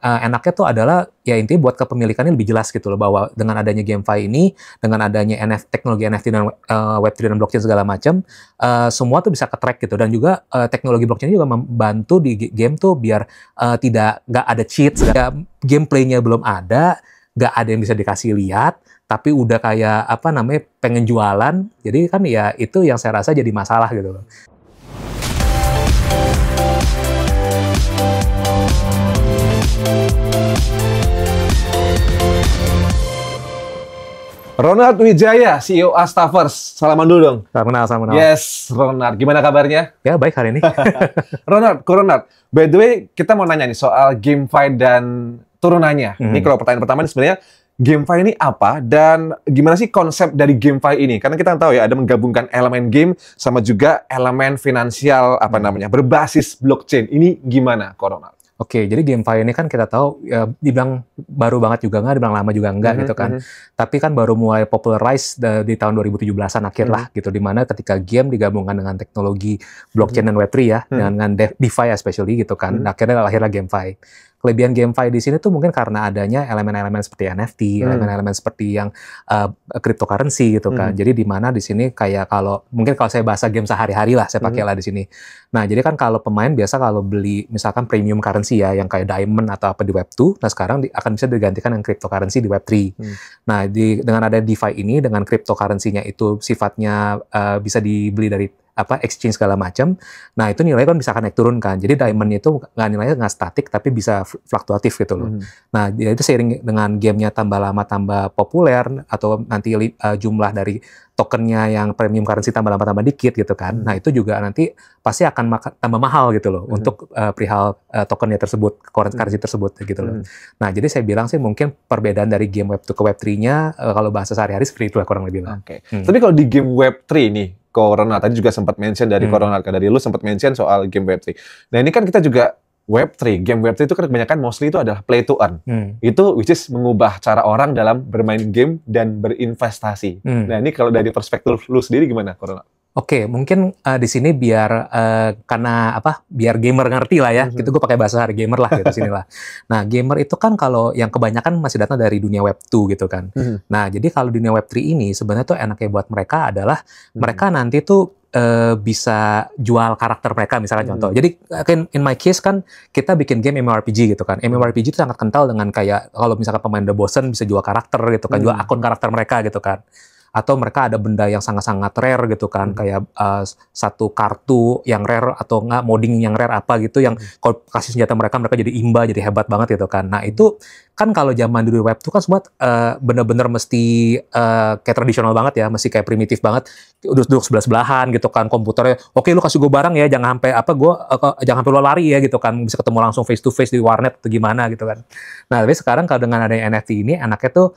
Enaknya tuh adalah ya intinya buat kepemilikannya lebih jelas gitu loh, bahwa dengan adanya GameFi ini, dengan adanya teknologi NFT dan Web3 dan blockchain segala macam, semua tuh bisa ke-track gitu. Dan juga teknologi blockchain juga membantu di game tuh biar nggak ada cheat, gameplaynya belum ada, nggak ada yang bisa dikasih lihat, tapi udah kayak apa namanya pengen jualan. Jadi kan ya itu yang saya rasa jadi masalah gitu loh. Ronald Wijaya, CEO Astaverse. Salaman dulu dong. Salam kenal. Yes, Ronald. Gimana kabarnya? Ya, baik hari ini. Ronald, by the way, kita mau nanya nih soal GameFi dan turunannya. Ini kalau pertanyaan pertama ini sebenarnya GameFi ini apa dan gimana sih konsep dari GameFi ini? Karena kita tahu ya ada menggabungkan elemen game sama juga elemen finansial berbasis blockchain. Ini gimana, Ronald? Oke, jadi GameFi ini kan kita tahu ya, dibilang baru banget juga nggak, dibilang lama juga enggak gitu kan. Tapi kan baru mulai popularize di tahun 2017-an akhir lah gitu, dimana ketika game digabungkan dengan teknologi blockchain dan Web3 ya, dengan DeFi especially gitu kan, akhirnya lahirlah GameFi. Kelebihan GameFi di sini tuh mungkin karena adanya elemen-elemen seperti NFT, elemen-elemen seperti yang cryptocurrency gitu kan. Jadi di mana di sini kayak kalau saya bahasa game sehari-hari lah saya pakai lah di sini. Nah, jadi kan kalau pemain biasa kalau beli misalkan premium currency ya yang kayak diamond atau apa di Web2, nah sekarang akan bisa digantikan dengan cryptocurrency di Web3. Nah, dengan ada DeFi ini dengan cryptocurrency-nya itu sifatnya bisa dibeli dari exchange segala macam. Nah, itu nilainya kan bisa naik turun kan. Jadi diamond itu nilainya nggak statik tapi bisa fluktuatif gitu loh. Nah, itu seiring dengan gamenya tambah lama tambah populer atau nanti jumlah dari tokennya yang premium currency tambah lama tambah dikit gitu kan. Nah, itu juga nanti pasti akan tambah mahal gitu loh untuk perihal tokennya tersebut, currency tersebut gitu loh. Nah, jadi saya bilang sih mungkin perbedaan dari game Web2 ke Web3-nya kalau bahasa sehari-hari seperti itu lah kurang lebih lah. Tapi kalau di game Web3 nih, Ronald tadi juga sempat mention dari Ronald, dari lu sempat mention soal game Web3. Nah, ini kan kita juga Web3, game Web3 itu kan kebanyakan mostly itu adalah play to earn. Itu which is mengubah cara orang dalam bermain game dan berinvestasi. Nah, ini kalau dari perspektif lu sendiri gimana, Ronald? Oke, mungkin di sini biar karena biar gamer ngerti lah ya. Gitu gue pakai bahasa hari gamer lah gitu sini lah. Nah, gamer itu kan kalau yang kebanyakan masih datang dari dunia Web2 gitu kan. Nah, jadi kalau dunia Web3 ini sebenarnya tuh enaknya buat mereka adalah mereka nanti tuh bisa jual karakter mereka misalnya contoh. Jadi in my case kan kita bikin game MMORPG gitu kan. MMORPG itu sangat kental dengan kayak kalau misalkan pemain udah bosen bisa jual karakter gitu kan, jual akun karakter mereka gitu kan. Atau mereka ada benda yang sangat-sangat rare gitu kan, kayak satu kartu yang rare atau enggak modding yang rare apa gitu yang kalau kasih senjata mereka jadi imba, jadi hebat banget gitu kan. Nah, itu kan kalau zaman dulu Web tuh kan semua bener-bener mesti kayak tradisional banget ya, mesti kayak primitif banget, duduk sebelah-sebelahan gitu kan, komputernya oke lu kasih gue barang ya, jangan sampai jangan sampai lu lari ya gitu kan, bisa ketemu langsung face to face di warnet atau gimana gitu kan. Nah, tapi sekarang kalau dengan adanya NFT ini enaknya tuh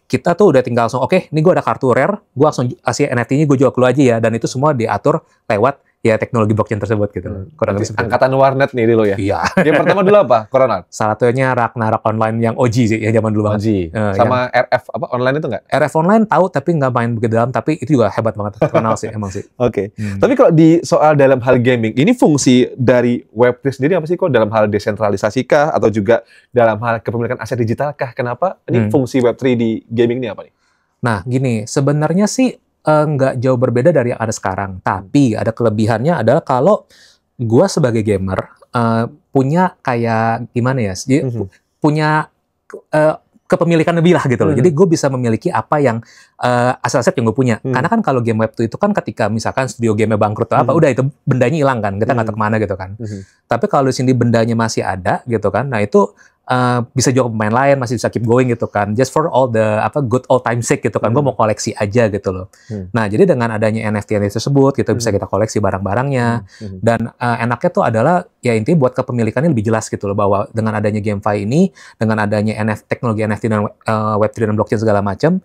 kita tuh udah tinggal langsung, oke, ini gue ada kartu rare, gue langsung kasih NFT-nya, gue jual ke lu aja ya, dan itu semua diatur lewat ya teknologi blockchain tersebut gitu. Angkatan warnet nih dulu ya? Iya. Game pertama dulu apa, Ronald? Salah satunya Ragnarok Online yang OG sih, yang zaman dulu banget. Sama RF online itu nggak? RF Online tahu, tapi nggak main begitu dalam, tapi itu juga hebat banget, terkenal sih, emang sih. Oke. Tapi kalau di soal dalam hal gaming, ini fungsi dari Web3 sendiri apa sih kok? Dalam hal desentralisasi kah? Atau juga dalam hal kepemilikan aset digital kah? Kenapa ini fungsi Web3 di gaming ini apa nih? Nah, gini, sebenarnya sih nggak jauh berbeda dari yang ada sekarang. Tapi ada kelebihannya adalah kalau gue sebagai gamer punya kayak gimana ya, punya kepemilikan lebih lah gitu loh. Jadi gue bisa memiliki apa yang aset-aset yang gue punya. Karena kan kalau game Web2 itu kan ketika misalkan studio game-nya bangkrut atau apa, udah itu bendanya hilang kan, kita nggak tahu kemana gitu kan. Tapi kalau di sini bendanya masih ada gitu kan, nah itu bisa jual ke pemain lain, masih bisa keep going gitu kan. Just for all the good old time sake gitu kan. Gue mau koleksi aja gitu loh. Nah, jadi dengan adanya NFT tersebut, kita bisa kita koleksi barang-barangnya. Dan enaknya tuh adalah ya intinya buat kepemilikannya lebih jelas gitu loh, bahwa dengan adanya GameFi ini, dengan adanya teknologi NFT dan Web3 dan blockchain segala macam,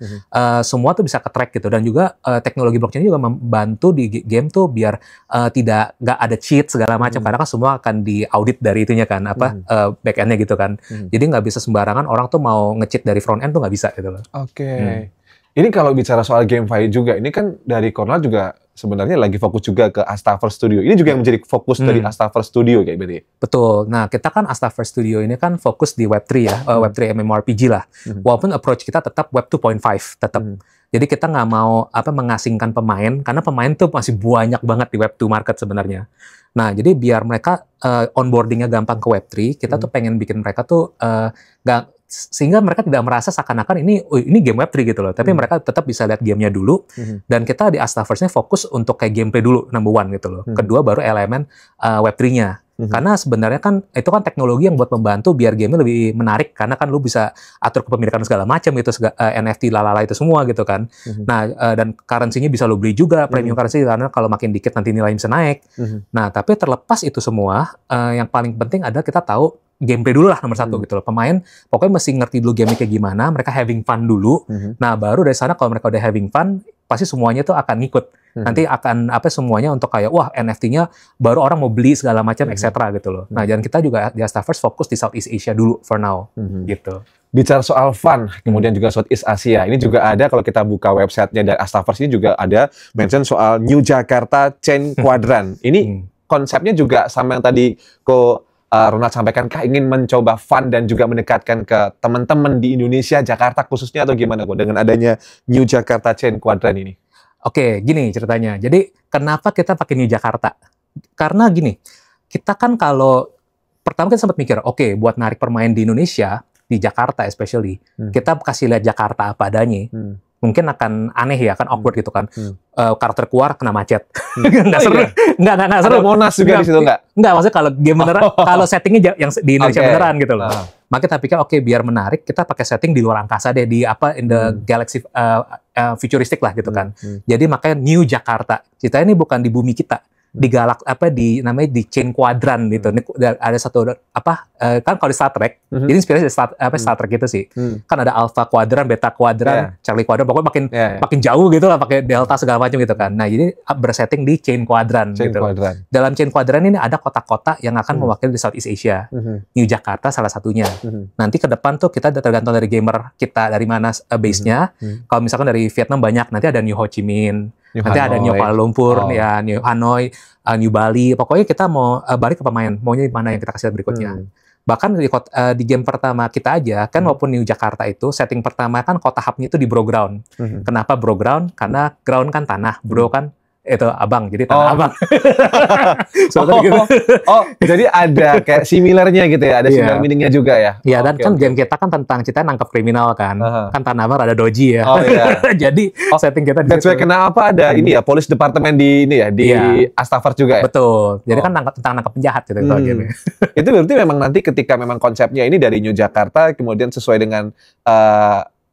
semua tuh bisa ke-track gitu. Dan juga teknologi blockchain juga membantu di game tuh biar nggak ada cheat segala macam. Karena kan semua akan diaudit dari itunya kan, back-end-nya gitu kan. Jadi nggak bisa sembarangan orang tuh mau nge-cheat dari front end tuh nggak bisa gitu loh. Ini kalau bicara soal GameFi juga, ini kan dari Cornell juga sebenarnya lagi fokus juga ke Astaverse Studio. Ini juga yang menjadi fokus dari Astaverse Studio kayak berarti. Betul. Nah, kita kan Astaverse Studio ini kan fokus di Web3 ya, Web3 MMORPG lah. Walaupun approach kita tetap Web 2.5 tetap. Jadi kita nggak mau mengasingkan pemain, karena pemain tuh masih banyak banget di Web 2 market sebenarnya. Nah, jadi biar mereka onboardingnya gampang ke Web 3, kita tuh pengen bikin mereka tuh sehingga mereka tidak merasa seakan-akan ini game Web 3 gitu loh. Tapi mereka tetap bisa lihat gamenya dulu. Dan kita di Astaverse-nya fokus untuk kayak gameplay dulu, number one gitu loh. Kedua baru elemen Web 3-nya. Karena sebenarnya kan itu kan teknologi yang buat membantu biar game lebih menarik, karena kan lu bisa atur kepemilikan segala macam gitu, NFT lalala itu semua gitu kan. Nah, dan currency-nya bisa lu beli juga, premium currency, karena kalau makin dikit nanti nilainya bisa naik. Nah, tapi terlepas itu semua, yang paling penting adalah kita tahu gameplay dulu lah nomor satu gitu loh. Pemain pokoknya mesti ngerti dulu game kayak gimana, mereka having fun dulu. Nah, baru dari sana kalau mereka udah having fun, pasti semuanya tuh akan ngikut. Nanti akan semuanya untuk kayak wah NFT-nya baru orang mau beli segala macam etc. gitu loh. Nah, dan kita juga di Astaverse fokus di Southeast Asia dulu for now gitu. Bicara soal fun, kemudian juga Southeast Asia. Ini juga ada kalau kita buka websitenya dari Astaverse ini juga ada mention soal New Jakarta Chain Quadrant. Ini konsepnya juga sama yang tadi Ronald sampaikan, kah ingin mencoba fun dan juga mendekatkan ke teman-teman di Indonesia, Jakarta khususnya, atau gimana kok dengan adanya New Jakarta Chain Quadrant ini? Oke, gini ceritanya. Jadi kenapa kita pakai New Jakarta? Karena gini, kita kan kalau pertama kita sempat mikir, oke, buat narik permain di Indonesia, di Jakarta especially, kita kasih lihat Jakarta apa adanya. Mungkin akan aneh ya, kan awkward gitu kan. Karakter keluar kena macet. Nggak seru. Nggak seru. Ada Monas juga di situ nggak? Nggak, maksudnya kalau game beneran, kalau settingnya yang di Indonesia beneran gitu loh. Maka kita pikir oke, biar menarik kita pakai setting di luar angkasa deh, di in the galaxy futuristik lah gitu kan. Jadi makanya New Jakarta. Kita ini bukan di bumi kita, di namanya di Chain Quadrant gitu. Ada satu kan kalau di Star Trek, jadi inspirasi dari Star Trek gitu sih. Kan ada Alpha Quadrant, Beta Quadrant, Charlie Quadrant, pokoknya makin jauh gitu lah, pakai delta segala macam gitu kan. Nah, jadi bersetting di Chain Quadrant gitu. Dalam Chain Quadrant ini ada kota-kota yang akan mewakili di Southeast Asia. New Jakarta salah satunya. Nanti ke depan tuh kita tergantung dari gamer kita dari mana base-nya. Kalau misalkan dari Vietnam banyak, nanti ada New Ho Chi Minh. Nanti ada New Kuala Lumpur, ya New Hanoi, New Bali. Pokoknya kita mau balik ke pemain, maunya di mana yang kita kasih lihat berikutnya. Bahkan di game pertama kita aja, kan walaupun New Jakarta itu, setting pertama kan kota hub-nya itu di Bro Ground. Kenapa Bro Ground? Karena ground kan tanah, bro kan itu abang, jadi tanah abang. Jadi ada kayak similarnya gitu ya, ada similar meaningnya juga ya. Iya, dan kan game kita kan tentang kita nangkep kriminal kan, kan tanah abang ada doji ya. Jadi setting kita. That's why kenapa ada ini ya, police department di ini ya, di Astaverse juga ya. Betul. Jadi kan tentang nangkep penjahat gitu game. Itu berarti memang nanti ketika memang konsepnya ini dari New Jakarta, kemudian sesuai dengan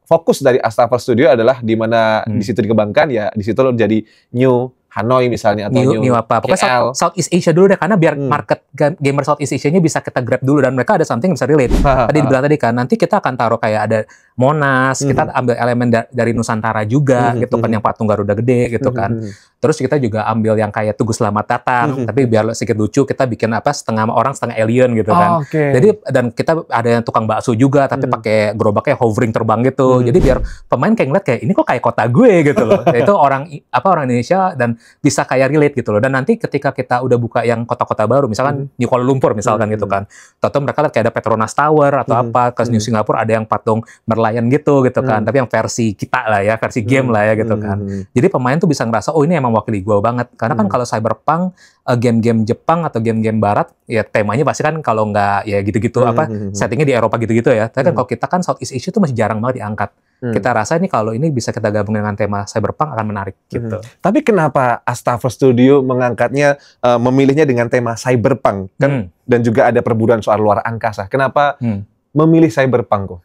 fokus dari Astaverse Studio adalah di mana di situ dikembangkan ya, di situ lo jadi New Hanoi misalnya, atau New apa. Pokoknya Southeast Asia dulu deh, karena biar market gamer Southeast Asia-nya bisa kita grab dulu, dan mereka ada something yang bisa relate. Tadi dibilang tadi kan, nanti kita akan taruh kayak ada Monas, kita ambil elemen dari Nusantara juga, gitu kan, yang patung Garuda gede gitu kan. Terus kita juga ambil yang kayak Tugu Selamat Datang, tapi biar sedikit lucu, kita bikin setengah orang, setengah alien gitu kan. Jadi, dan kita ada yang tukang bakso juga, tapi pakai gerobaknya hovering terbang gitu. Jadi biar pemain kayak ngeliat kayak, ini kok kayak kota gue gitu loh. Itu orang Indonesia, dan bisa kayak relate gitu loh. Dan nanti ketika kita udah buka yang kota-kota baru, misalkan New Kuala Lumpur misalkan gitu kan, atau mereka lihat kayak ada Petronas Tower atau apa, ke New Singapura ada yang patung merlion gitu kan, tapi yang versi kita lah ya, versi game lah ya gitu kan. Jadi pemain tuh bisa ngerasa, oh ini emang wakili gue banget. Karena kan kalau Cyberpunk, game-game Jepang atau game-game Barat, ya temanya pasti kan kalau nggak ya gitu-gitu settingnya di Eropa gitu-gitu ya. Tapi kan kalau kita kan Southeast Asia tuh masih jarang banget diangkat. Kita rasa ini kalau ini bisa kita gabung dengan tema Cyberpunk akan menarik gitu. Tapi kenapa Astaverse Studio mengangkatnya, memilihnya dengan tema Cyberpunk kan, dan juga ada perburuan soal luar angkasa. Kenapa memilih Cyberpunk kok?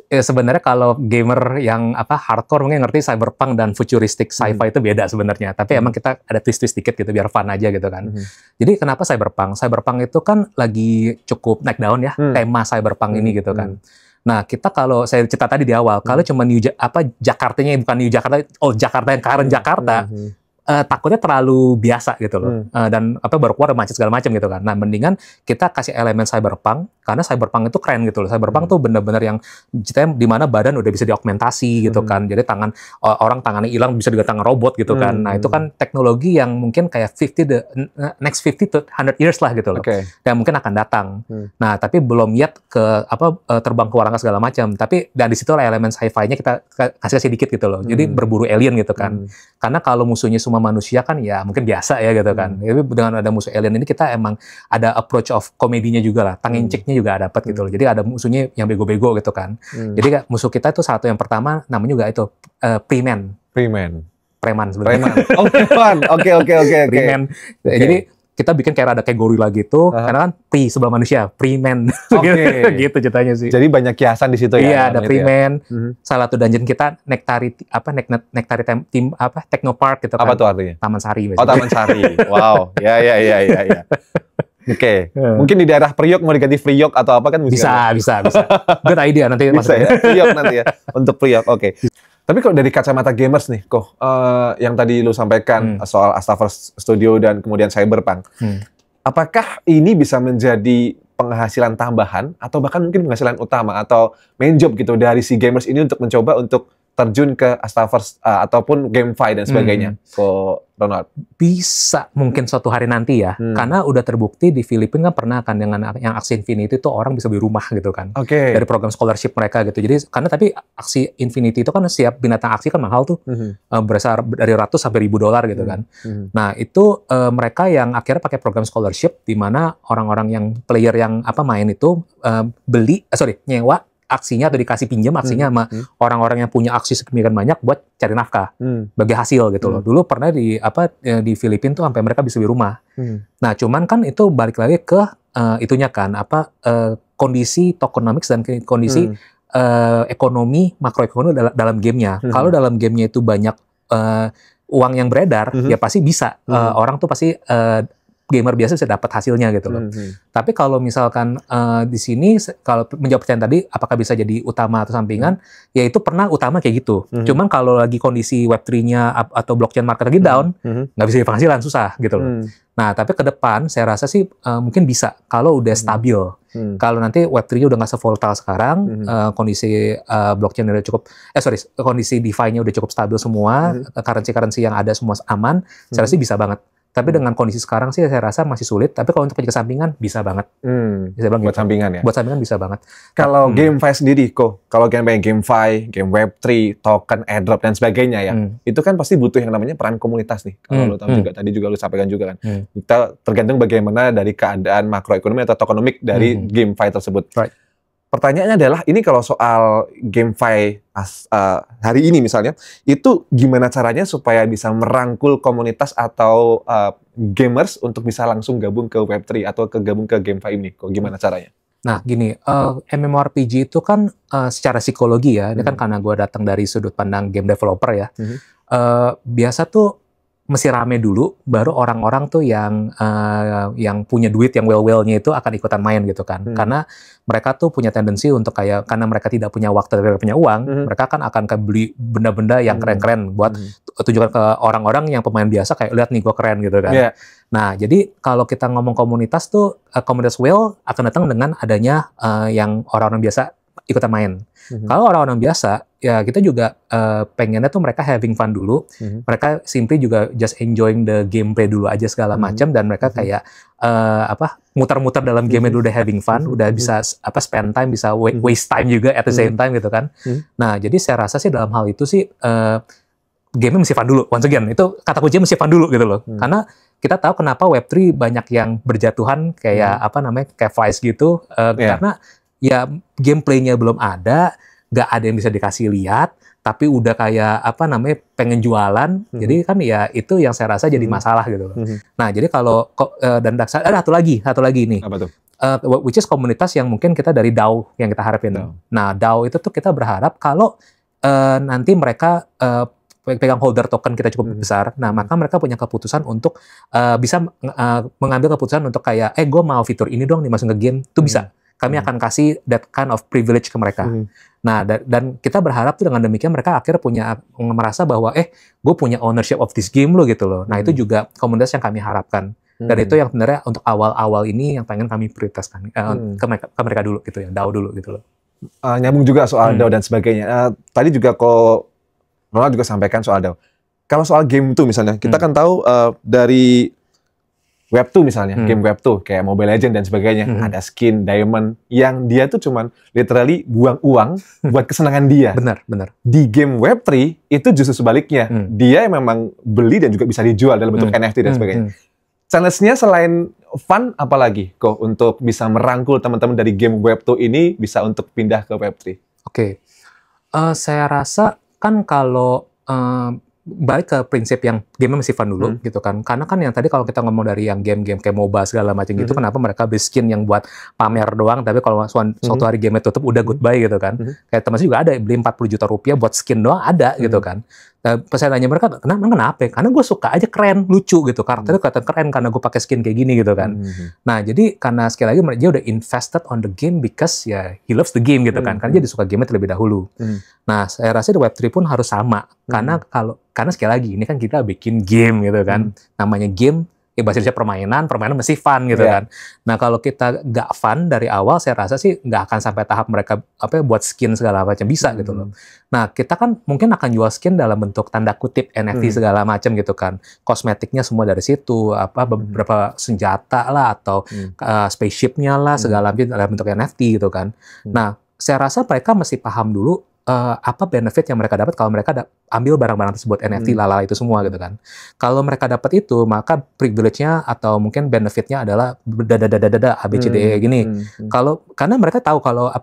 Sebenarnya kalau gamer yang hardcore mungkin ngerti Cyberpunk dan futuristic sci-fi itu beda sebenarnya. Tapi emang kita ada twist-twist dikit gitu biar fun aja gitu kan. Jadi kenapa Cyberpunk? Cyberpunk itu kan lagi cukup naik daun ya, tema Cyberpunk ini gitu kan. Nah, kita kalau saya cerita tadi di awal, kalau cuma Jakartanya bukan New Jakarta, Jakarta yang current Jakarta, takutnya terlalu biasa gitu loh. Dan baru keluar macet segala macam gitu kan. Nah, mendingan kita kasih elemen cyberpunk, karena cyberpunk itu keren gitu loh. Cyberpunk tuh bener-bener yang ceritanya di mana badan udah bisa diaugmentasi gitu kan. Jadi orang tangannya hilang bisa diganti tangan robot gitu kan. Nah, itu kan teknologi yang mungkin kayak next 50 to 100 years lah gitu loh. Dan mungkin akan datang. Nah, tapi belum yet ke terbang ke luar angkasa segala macam. Tapi dari situ lah elemen sci-fi-nya kita kasih sedikit gitu loh. Jadi berburu alien gitu kan. Karena kalau musuhnya semua manusia kan ya mungkin biasa ya gitu kan. Tapi dengan ada musuh alien ini kita emang ada approach of komedinya juga lah. Tongue-in-cheek-nya juga dapat gitu loh. Jadi ada musuhnya yang bego-bego gitu kan. Jadi musuh kita itu satu yang pertama namanya juga itu Preman sebenarnya. Oh, preman. Oke. Preman. Jadi kita bikin kayak ada kayak gorila gitu, karena kan sebelah manusia, Preman. Gitu ceritanya sih. Jadi banyak kiasan di situ ya. Iya, ada Preman. Salah satu dungeon kita Nectari Technopark gitu kan. Apa tuh artinya? Taman Sari. Oh, Taman Sari. Wow. Ya. Oke. Mungkin di daerah Priok mau diganti Priok atau apa kan bisa. Good idea nanti bisa ya. Priok nanti ya. Untuk Priok. Oke. Tapi kalau dari kacamata gamers nih, yang tadi lu sampaikan soal Astaverse Studio dan kemudian Cyberpunk, apakah ini bisa menjadi penghasilan tambahan atau bahkan mungkin penghasilan utama atau main job gitu dari si gamers ini untuk mencoba untuk terjun ke Astaverse ataupun GameFi dan sebagainya, Ronald? Bisa mungkin suatu hari nanti ya, karena udah terbukti di Filipina kan pernah kan dengan yang aksi Infinity itu orang bisa beli rumah gitu kan, dari program scholarship mereka gitu. Jadi tapi aksi Infinity itu kan setiap binatang aksi kan mahal tuh, berasal dari ratus sampai ribu dolar gitu kan. Nah itu mereka yang akhirnya pakai program scholarship di mana orang-orang yang player yang main itu nyewa aksinya atau dikasih pinjam aksinya sama orang-orang yang punya aksi sedemikian banyak buat cari nafkah bagi hasil gitu loh. Dulu pernah di Filipina tuh sampai mereka bisa beli rumah. Nah, cuman kan itu balik lagi ke itunya kan kondisi tokenomics dan kondisi ekonomi makroekonomi dalam gamenya. Kalau dalam gamenya itu banyak uang yang beredar, ya pasti bisa orang tuh pasti gamer biasa bisa dapat hasilnya gitu loh. Tapi kalau misalkan di sini kalau menjawab pertanyaan tadi apakah bisa jadi utama atau sampingan, ya itu pernah utama kayak gitu. Cuman kalau lagi kondisi Web3-nya atau blockchain market lagi down, nggak bisa jadi penghasilan, susah gitu loh. Nah, tapi ke depan saya rasa sih mungkin bisa kalau udah stabil. Kalau nanti Web3-nya udah nggak se-volatile sekarang, kondisi blockchain udah cukup, kondisi DeFi-nya udah cukup stabil semua, currency-currency yang ada semua aman, saya rasa sih bisa banget. Tapi dengan kondisi sekarang sih saya rasa masih sulit. Tapi kalau untuk kesampingan bisa banget. Bisa bilang buat gitu. sampingan ya? Buat sampingan bisa banget. Kalau GameFi sendiri, kalau GameFi, game Web3, token, airdrop, dan sebagainya ya, itu kan pasti butuh yang namanya peran komunitas nih. Kalau lo tahu juga, tadi juga lo sampaikan juga kan. Kita tergantung bagaimana dari keadaan makroekonomi atau tokenomik dari GameFi tersebut. Right. Pertanyaannya adalah, ini kalau soal GameFi hari ini misalnya, itu gimana caranya supaya bisa merangkul komunitas atau gamers untuk bisa langsung gabung ke Web3 atau gabung ke GameFi ini? Gimana caranya? Nah gini, MMORPG itu kan secara psikologi ya, ini kan karena gue datang dari sudut pandang game developer ya, biasa tuh mesti rame dulu, baru orang-orang tuh yang punya duit, yang well-nya itu akan ikutan main gitu kan. Karena mereka tuh punya tendensi untuk karena mereka tidak punya waktu, tapi punya uang, mereka kan akan beli benda-benda yang keren-keren buat tunjukkan ke orang-orang yang pemain biasa, kayak lihat nih gue keren gitu kan. Nah, jadi kalau kita ngomong komunitas tuh, komunitas well akan datang dengan adanya yang orang-orang biasa ikutan main. Kalau orang-orang biasa, ya kita juga pengennya tuh mereka having fun dulu. Mereka simply juga just enjoying the gameplay dulu aja segala macam, dan mereka kayak muter-muter dalam game dulu, udah having fun, udah bisa spend time, bisa waste time juga at the same time gitu kan. Nah, jadi saya rasa sih dalam hal itu sih game-nya mesti fun dulu. Once again, itu kata kuncinya mesti fun dulu gitu loh. Karena kita tahu kenapa Web3 banyak yang berjatuhan kayak kayak Vice gitu, karena ya gameplaynya belum ada, nggak ada yang bisa dikasih lihat, tapi udah kayak pengen jualan. Jadi kan ya itu yang saya rasa jadi masalah gitu loh. Nah, jadi kalau dan ada satu lagi nih. Apa tuh? Which is komunitas yang mungkin kita dari DAO yang kita harapin. Nah, DAO itu tuh kita berharap kalau nanti mereka pegang holder token kita cukup besar, nah maka mereka punya keputusan untuk bisa mengambil keputusan untuk kayak, gue mau fitur ini dong dimasukin ke game, itu bisa. kami akan kasih that kind of privilege ke mereka. Nah, dan kita berharap tuh dengan demikian mereka akhirnya merasa bahwa gue punya ownership of this game loh gitu loh. Nah, itu juga komunitas yang kami harapkan. Dan itu yang sebenarnya untuk awal-awal ini yang pengen kami prioritaskan ke mereka dulu gitu ya, DAO dulu gitu loh. Nyambung juga soal DAO dan sebagainya. Tadi juga kok Ronald juga sampaikan soal DAO. Kalau soal game itu misalnya, kita kan tahu dari Web2 misalnya, game Web2 kayak Mobile Legends dan sebagainya, ada skin, diamond, yang dia tuh cuman literally buang uang buat kesenangan dia. Benar. Di game Web3 itu justru sebaliknya, dia memang beli dan juga bisa dijual dalam bentuk NFT dan sebagainya. Challenge-nya selain fun, apalagi kok untuk bisa merangkul teman-teman dari game Web2 ini bisa untuk pindah ke Web3? Oke. Saya rasa kan kalau balik ke prinsip yang game masih fun dulu gitu kan. Karena kan yang tadi kalau kita ngomong dari yang game-game kayak MOBA segala macam gitu, kenapa mereka beli skin yang buat pamer doang, tapi kalau suatu hari game tutup udah goodbye gitu kan. Kayak teman saya juga ada beli 40 juta rupiah buat skin doang ada gitu kan. Pas saya tanya mereka, kenapa? Karena gue suka aja keren, lucu gitu. Karakternya kelihatan keren karena gue pakai skin kayak gini gitu kan. Nah, jadi karena sekali lagi dia udah invested on the game because ya he loves the game gitu kan. Karena dia disuka game terlebih dahulu. Nah, saya rasa di Web3 pun harus sama. Karena sekali lagi ini kan kita bikin game gitu kan. Namanya game, bahasa Indonesia permainan mesti fun gitu kan. Nah, kalau kita nggak fun dari awal, saya rasa sih nggak akan sampai tahap mereka buat skin segala macam bisa gitu loh. Nah, kita kan mungkin akan jual skin dalam bentuk tanda kutip NFT segala macam gitu kan. Kosmetiknya semua dari situ, beberapa senjata lah atau spaceship-nya lah segala macam dalam bentuk NFT gitu kan. Nah, saya rasa mereka mesti paham dulu apa benefit yang mereka dapat kalau mereka ambil barang-barang tersebut, NFT, lala itu semua gitu kan. Kalau mereka dapat itu, maka privilege-nya atau mungkin benefit-nya adalah ABCDE gini. Karena mereka tahu kalau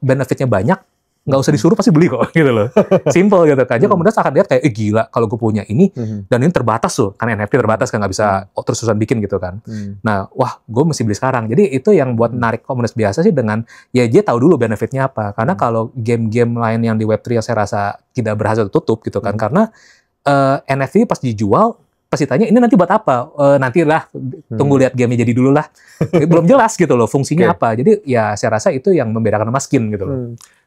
benefit-nya banyak, nggak usah disuruh pasti beli kok gitu loh. Simple gitu kan. Jadi komunitas akan lihat kayak gila kalau gue punya ini dan ini terbatas tuh. Kan NFT terbatas kan nggak bisa terus-terusan bikin gitu kan. Nah, wah gue mesti beli sekarang. Jadi itu yang buat menarik komunitas biasa sih dengan ya dia tahu dulu benefitnya apa. Karena kalau game-game lain yang di Web3 yang saya rasa tidak berhasil tutup gitu kan. Karena NFT pas dijual pasti tanya ini nanti buat apa? Nantilah tunggu lihat gamenya jadi dulu lah. Belum jelas gitu loh fungsinya apa. Jadi ya saya rasa itu yang membedakan sama skin gitu loh.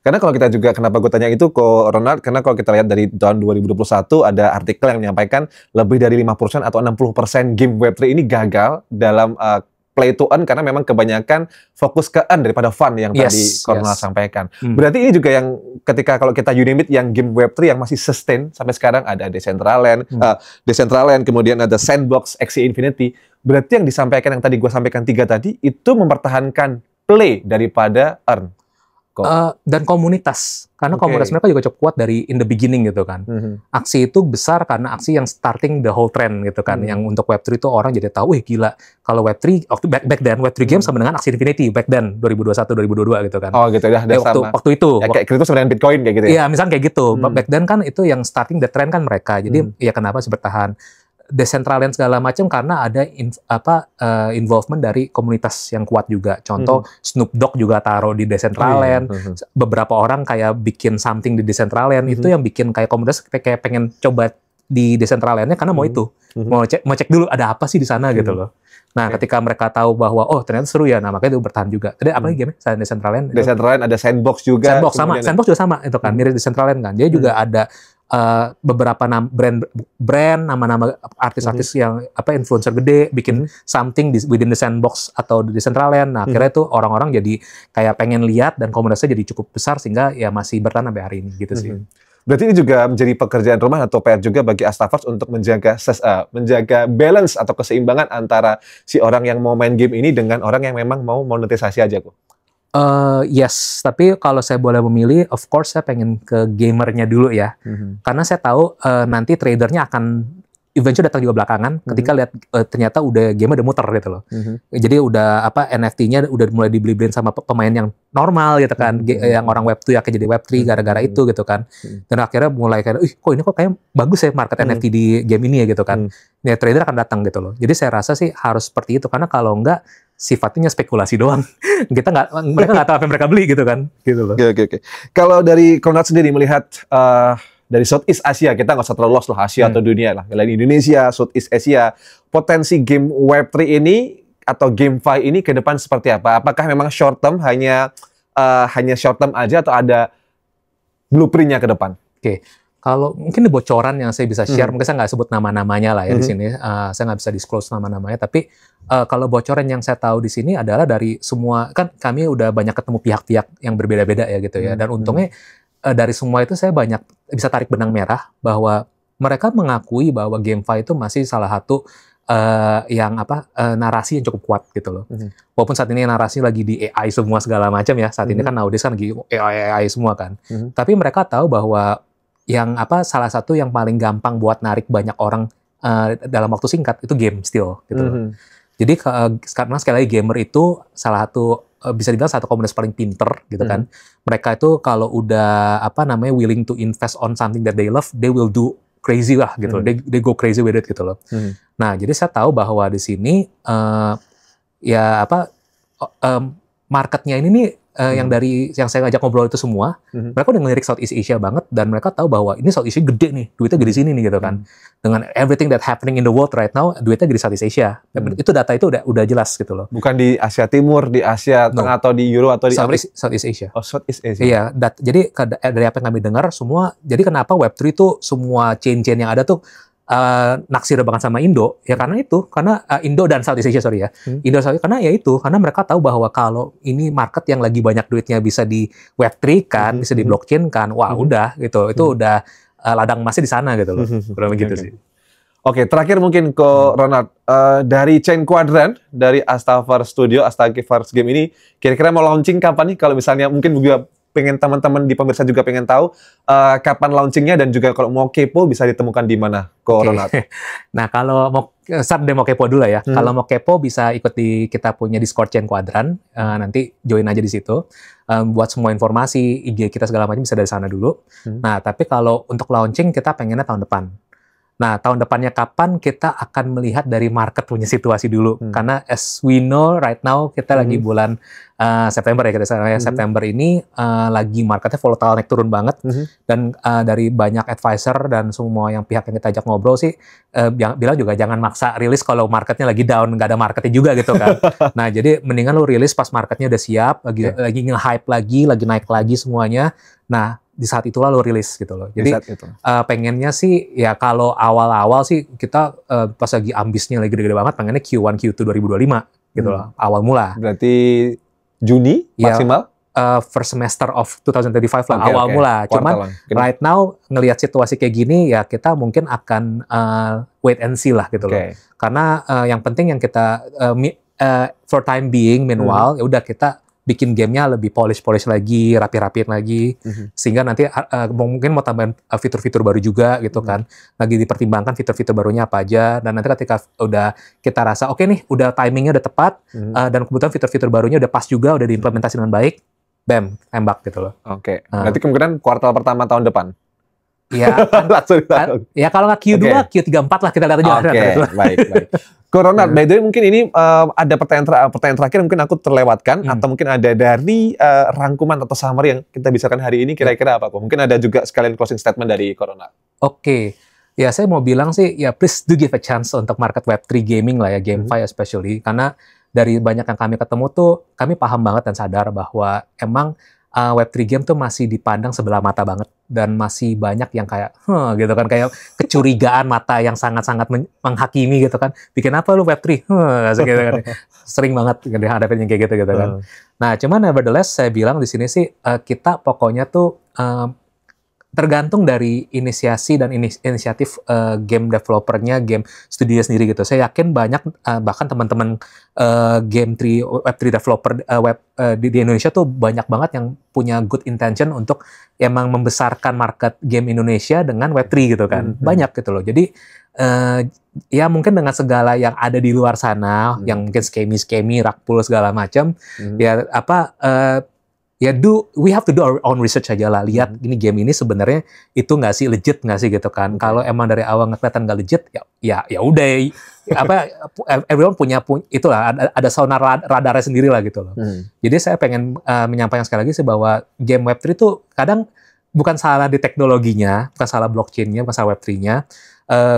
Karena kalau kita juga, kenapa gue tanya itu ke Ronald, karena kalau kita lihat dari tahun 2021, ada artikel yang menyampaikan lebih dari 5% atau 60% game Web3 ini gagal dalam play to earn, karena memang kebanyakan fokus ke earn daripada fun yang tadi Ronald sampaikan. Berarti ini juga yang ketika kalau kita name it, yang game Web3 yang masih sustain sampai sekarang ada Decentraland, kemudian ada Sandbox, Axie Infinity. Berarti yang disampaikan, yang tadi gue sampaikan 3 tadi, itu mempertahankan play daripada earn. Dan komunitas, karena komunitas mereka juga cukup kuat dari in the beginning gitu kan. Aksi itu besar karena aksi yang starting the whole trend gitu kan. Yang untuk Web3 itu orang jadi tahu, gila kalau Web3 waktu back then Web3 game sama dengan Axie Infinity back then 2021 2022 gitu kan. Oh gitu ya, waktu itu. Ya, kayak kripto sama dengan Bitcoin kayak gitu ya. Iya, misalnya kayak gitu. Back then kan itu yang starting the trend kan mereka. Jadi ya kenapa sih bertahan? Decentraland segala macam karena ada involvement dari komunitas yang kuat juga. Contoh Snoop Dogg juga taruh di Decentraland. Beberapa orang kayak bikin something di Decentraland itu yang bikin kayak komunitas kayak pengen coba di Decentralandnya karena mau itu. Mau cek dulu ada apa sih di sana gitu loh. Nah, ketika mereka tahu bahwa ternyata seru ya, nah makanya itu bertahan juga. Tadi apalagi game selain Decentraland? Decentraland ada Sandbox juga. Sandbox juga sama itu kan, mirip Decentraland kan. Dia juga ada beberapa brand nama-nama artis-artis yang influencer gede bikin something within the Sandbox atau di Decentraland. Nah, akhirnya itu orang-orang jadi kayak pengen lihat dan komunitasnya jadi cukup besar sehingga ya masih bertahan sampai hari ini gitu sih. Berarti ini juga menjadi pekerjaan rumah atau PR juga bagi Astafers untuk menjaga balance atau keseimbangan antara si orang yang mau main game ini dengan orang yang memang mau monetisasi aja kok. Yes, tapi kalau saya boleh memilih, of course saya pengen ke gamernya dulu ya. Karena saya tahu nanti tradernya akan eventually datang juga belakangan ketika lihat ternyata udah game udah muter gitu loh. Jadi udah NFT-nya udah mulai dibeli-beliin sama pemain yang normal gitu kan. Yang orang Web2 akan jadi Web3 gara-gara itu gitu kan. Dan akhirnya mulai kayak kok kayak bagus ya market NFT di game ini ya gitu kan. Ya trader akan datang gitu loh. Jadi saya rasa sih harus seperti itu karena kalau enggak sifatnya spekulasi doang. Mereka nggak tahu apa yang mereka beli gitu kan. Gitu loh. Oke. Kalau dari Konrad sendiri melihat dari Southeast Asia, kita nggak usah terlalu luas loh, Asia atau dunia lah. Selain Indonesia, Southeast Asia, potensi game Web3 ini atau GameFi ini ke depan seperti apa? Apakah memang short term hanya short term aja atau ada blueprint-nya ke depan? Oke. Kalau mungkin bocoran yang saya bisa share, mungkin saya nggak sebut nama-namanya lah ya di sini. Saya nggak bisa disclose nama-namanya. Tapi kalau bocoran yang saya tahu di sini adalah dari semua, kan kami udah banyak ketemu pihak-pihak yang berbeda-beda ya gitu ya. Dan untungnya dari semua itu saya banyak bisa tarik benang merah bahwa mereka mengakui bahwa GameFi itu masih salah satu narasi yang cukup kuat gitu loh. Walaupun saat ini narasi lagi di AI semua segala macam ya. Saat ini kan nowadays kan lagi AI semua kan. Tapi mereka tahu bahwa yang salah satu yang paling gampang buat narik banyak orang dalam waktu singkat itu game still gitu loh. Jadi karena sekali lagi gamer itu salah satu bisa dibilang satu komunitas paling pinter gitu kan. Mereka itu kalau udah willing to invest on something that they love, they will do crazy lah gitu loh. They go crazy with it gitu loh. Nah, jadi saya tahu bahwa di sini marketnya ini nih yang saya ngajak ngobrol itu semua, mereka udah ngelirik Southeast Asia banget dan mereka tahu bahwa ini Southeast Asia gede nih, duitnya gede sini nih gitu kan. Dengan everything that happening in the world right now, duitnya gede Southeast Asia. Itu data itu udah jelas gitu loh. Bukan di Asia Timur, di Asia Tengah atau di Euro atau di Southeast Asia. Oh, Southeast Asia. Iya, jadi dari apa yang kami dengar semua, jadi kenapa Web3 itu semua chain-chain yang ada tuh naksir banget sama Indo ya karena Indo dan Southeast Asia karena karena mereka tahu bahwa kalau ini market yang lagi banyak duitnya bisa di Web3 kan bisa di blockchain kan udah gitu itu udah ladang emasnya di sana gitu loh kurang begitu sih. Oke, terakhir mungkin ke Ronald dari Chain Quadrant dari Astaverse Studio, Astaverse Game ini kira-kira mau launching kapan nih kalau misalnya mungkin juga pengen teman-teman di pemirsa juga pengen tahu kapan launchingnya dan juga kalau mau kepo bisa ditemukan di mana, Ronald? Nah kalau mau start demo kepo dulu ya. Kalau mau kepo bisa ikut di kita punya Discord Chain Quadrant. Nanti join aja di situ. Buat semua informasi IG kita segala macam bisa dari sana dulu. Nah tapi kalau untuk launching kita pengennya tahun depan. Nah, tahun depannya kapan kita akan melihat dari market punya situasi dulu. Karena as we know right now kita lagi bulan September ya September ini lagi marketnya volatile naik turun banget. Dan dari banyak advisor dan semua yang pihak yang kita ajak ngobrol sih bilang juga jangan maksa rilis kalau marketnya lagi down, nggak ada marketnya juga gitu kan. Nah, jadi mendingan lu rilis pas marketnya udah siap, lagi nge-hype lagi naik lagi semuanya. Nah, di saat itulah lo rilis gitu loh. Jadi pengennya sih ya kalau awal-awal sih kita pas lagi ambisnya lagi gede-gede banget pengennya Q1 Q2 2025 gitu loh. Awal mula. Berarti Juni maksimal? First semester of 2025 lah awal mula. Cuman right now ngelihat situasi kayak gini ya kita mungkin akan wait and see lah gitu loh. Karena yang penting yang kita for time being meanwhile ya udah kita bikin gamenya lebih polish lagi, rapi-rapiin lagi, sehingga nanti mungkin mau tambahin fitur-fitur baru juga gitu kan. Lagi dipertimbangkan fitur-fitur barunya apa aja, dan nanti ketika udah kita rasa oke nih, udah timingnya udah tepat, dan kebetulan fitur-fitur barunya udah pas juga, udah diimplementasi dengan baik, bam, tembak gitu loh. Oke, berarti kemungkinan kuartal pertama tahun depan? Ya, ya kalau nggak Q2, Q3, 4 lah kita lihat aja. Baik. Ronald, by the way mungkin ini ada pertanyaan terakhir mungkin aku terlewatkan atau mungkin ada dari rangkuman atau summary yang kita bicarakan hari ini kira-kira apa kok? Mungkin ada juga sekalian closing statement dari Ronald. Oke. Ya saya mau bilang sih ya please do give a chance untuk market Web3 gaming lah ya, GameFi especially, karena dari banyak yang kami ketemu tuh kami paham banget dan sadar bahwa emang Web3 game tuh masih dipandang sebelah mata banget dan masih banyak yang kayak gitu kan, kayak kecurigaan mata yang sangat-sangat menghakimi gitu kan, bikin apa lu Web3 gitu kan. Sering banget hadapin yang kayak gitu kan. Nah cuman nevertheless saya bilang di sini sih kita pokoknya tuh tergantung dari inisiasi dan inisiatif game developernya, game studio sendiri gitu. Saya yakin banyak bahkan teman-teman Web3 developer di Indonesia tuh banyak banget yang punya good intention untuk emang membesarkan market game Indonesia dengan Web3 gitu kan. Banyak gitu loh. Jadi ya mungkin dengan segala yang ada di luar sana, yang mungkin skemi, rakpul segala macam, ya ya we have to do our own research aja lah, lihat ini game ini sebenarnya itu nggak sih legit nggak sih gitu kan. Kalau emang dari awal kelihatan nggak legit ya udah everyone punya itulah ada sonar radarnya sendiri lah gitu loh. Jadi saya pengen menyampaikan sekali lagi sih bahwa game Web3 itu kadang bukan salah di teknologinya, bukan salah blockchainnya, bukan salah Web3-nya,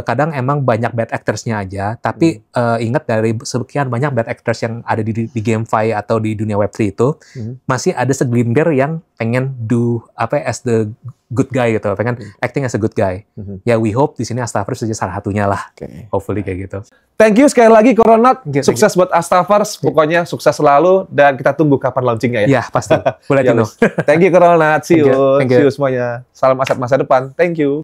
kadang emang banyak bad actors-nya aja, tapi ingat dari sekian banyak bad actors yang ada di GameFi atau di dunia Web3 itu, masih ada segelintir yang pengen do as the good guy gitu, pengen acting as a good guy. Ya we hope di sini Astaverse jadi salah satunya lah. Hopefully kayak gitu. Thank you sekali lagi Coronat. Sukses buat Astaverse. Pokoknya sukses selalu dan kita tunggu kapan launchingnya ya. Iya, pasti. Boleh Ya, Tino. Thank you Coronat. See you. Thank you. See you semuanya. Salam aset masa depan. Thank you.